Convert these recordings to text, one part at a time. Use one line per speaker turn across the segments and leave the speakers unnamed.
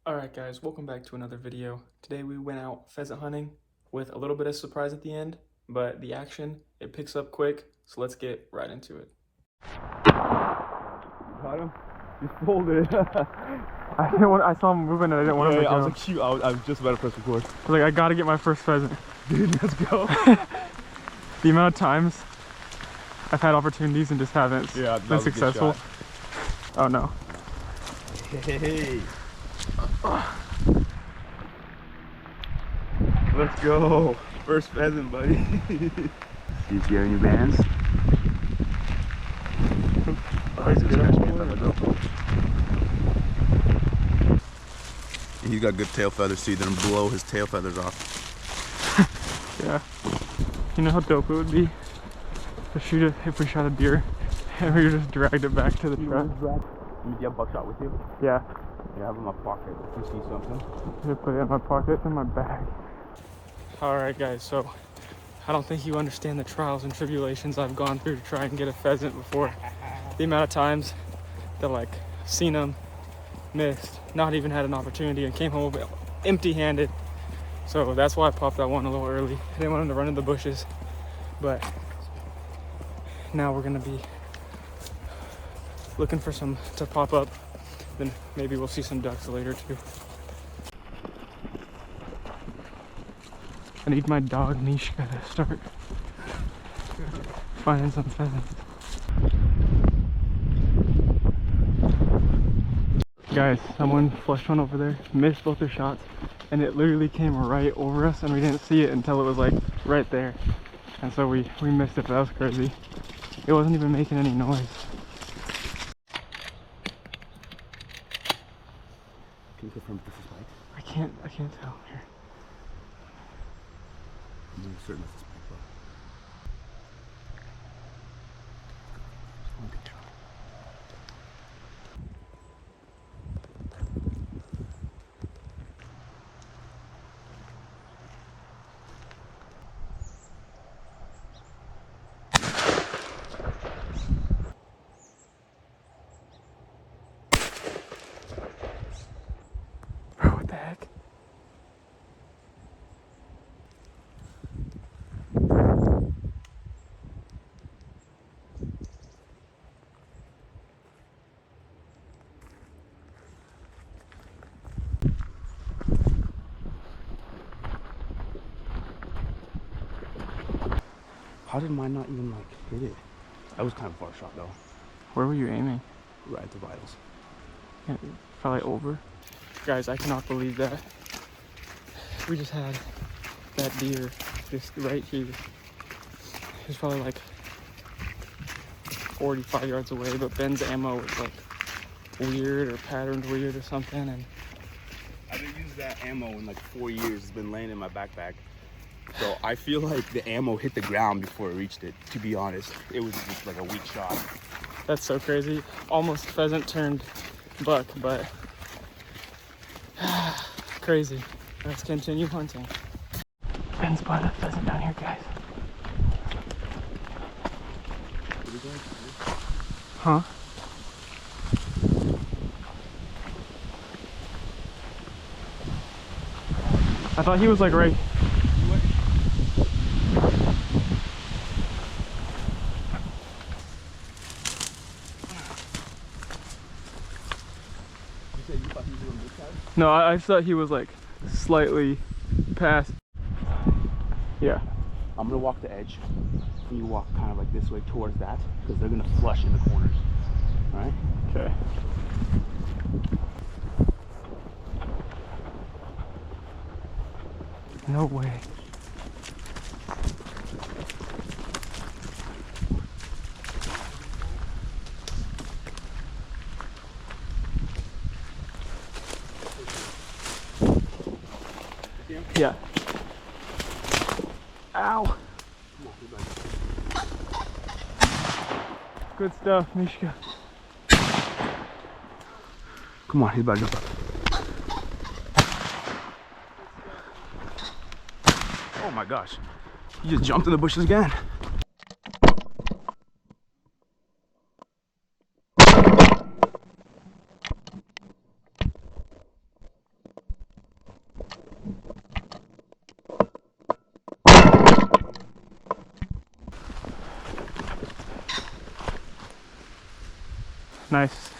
Alright guys, welcome back to another video. Today we went out pheasant hunting with a little bit of surprise at the end, but the action, it picks up quick, so let's get right into it.
Got him? He's folded.
I saw him moving and I didn't want him to go.
I was like, shoot, I was just about to press record.
I was like, I gotta get my first pheasant.
Dude, let's go.
The amount of times I've had opportunities and just haven't been successful. Oh no.
Hey. Let's go. First pheasant, buddy. You see any bands? He's got good tail feathers too. Then blow his tail feathers off.
Yeah. You know how dope it would be to shoot it if we shot a deer and we just dragged it back to the truck.
Do you have buckshot with you?
Yeah.
Yeah, I have it in my pocket. You see something?
Just put it in my pocket, in my bag. Alright guys, so I don't think you understand the trials and tribulations I've gone through to try and get a pheasant before. The amount of times that like seen them, missed, not even had an opportunity, and came home empty-handed. So that's why I popped that one a little early. I didn't want him to run in the bushes, but now we're gonna be looking for some to pop up. Then maybe we'll see some ducks later too. I need my dog Mishka to start finding some pheasants. Guys, someone flushed one over there, missed both their shots, and it literally came right over us and we didn't see it until it was like right there. And so we missed it, but that was crazy. It wasn't even making any noise.
Can you confirm this is Spike?
I can't tell. Here.
I'm certain this is Spike, bro.
Bro, what the heck?
How did mine not even like hit it? That was kind of a far shot though.
Where were you aiming?
Right at the vitals.
Yeah, probably over. Guys, I cannot believe that. We just had that deer just right here. He's probably like 45 yards away, but Ben's ammo was like weird or patterned weird or something, and
I haven't used that ammo in like 4 years. It's been laying in my backpack. So I feel like the ammo hit the ground before it reached it, to be honest. It was just like a weak shot.
that's so crazy. Almost pheasant turned buck, but crazy. Let's continue hunting. Ben spotted a pheasant down here, guys. Huh? I thought he was like right. No, I thought he was like slightly past. Yeah.
I'm gonna walk the edge, and you walk kind of like this way towards that, because they're gonna flush in the corners. All right?
Okay. No way. Yeah. Ow. Good stuff, Mishka.
Come on, he's about to jump up. Oh my gosh. You just jumped in the bushes again.
Nice.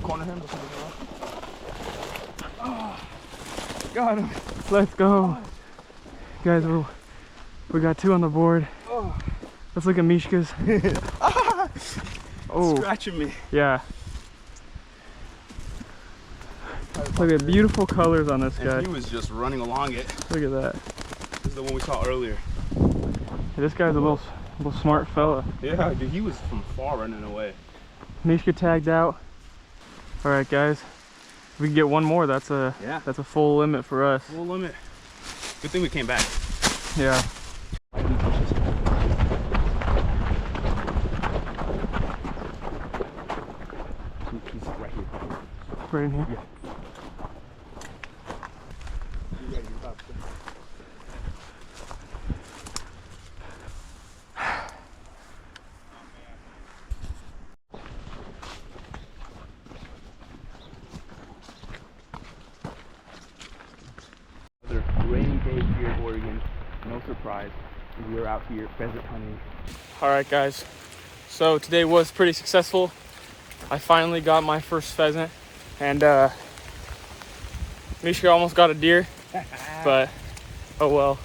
Corner him.
Got him. Let's go. Guys, we got 2 on the board. Let's look at Mishka's. Oh,
Scratching me.
yeah. Look at beautiful colors on this guy.
And he was just running along it.
Look at that.
This is the one we saw earlier.
This guy's a little smart fella.
Yeah, dude, he was from far running away.
Mishka tagged out. All right, guys. If we can get one more, that's a full limit for us.
Full limit. Good thing we came back.
Yeah.
He's right here.
Right in here.
Yeah. Another rainy day here in Oregon. No surprise. We're out here pheasant hunting.
All right, guys. So today was pretty successful. I finally got my first pheasant, and Mishka almost got a deer, but oh well.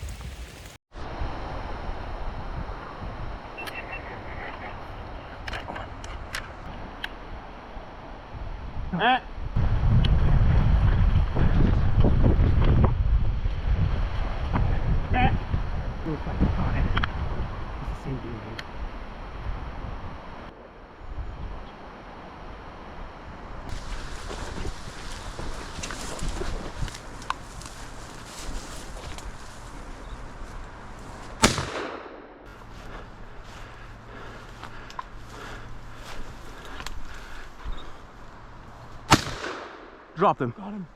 Dropped him.
Got him.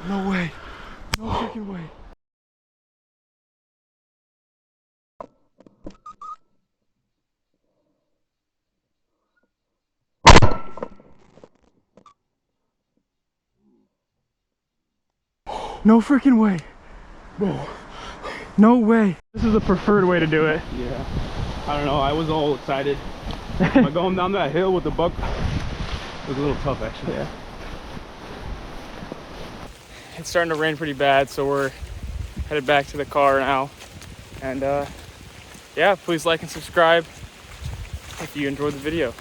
No way. No freaking way. No freaking way.
Whoa.
No way. This is the preferred way to do it.
Yeah. I don't know. I was all excited. But going down that hill with the buck was a little tough, actually.
Yeah. It's starting to rain pretty bad, so we're headed back to the car now. And yeah, please like and subscribe if you enjoyed the video.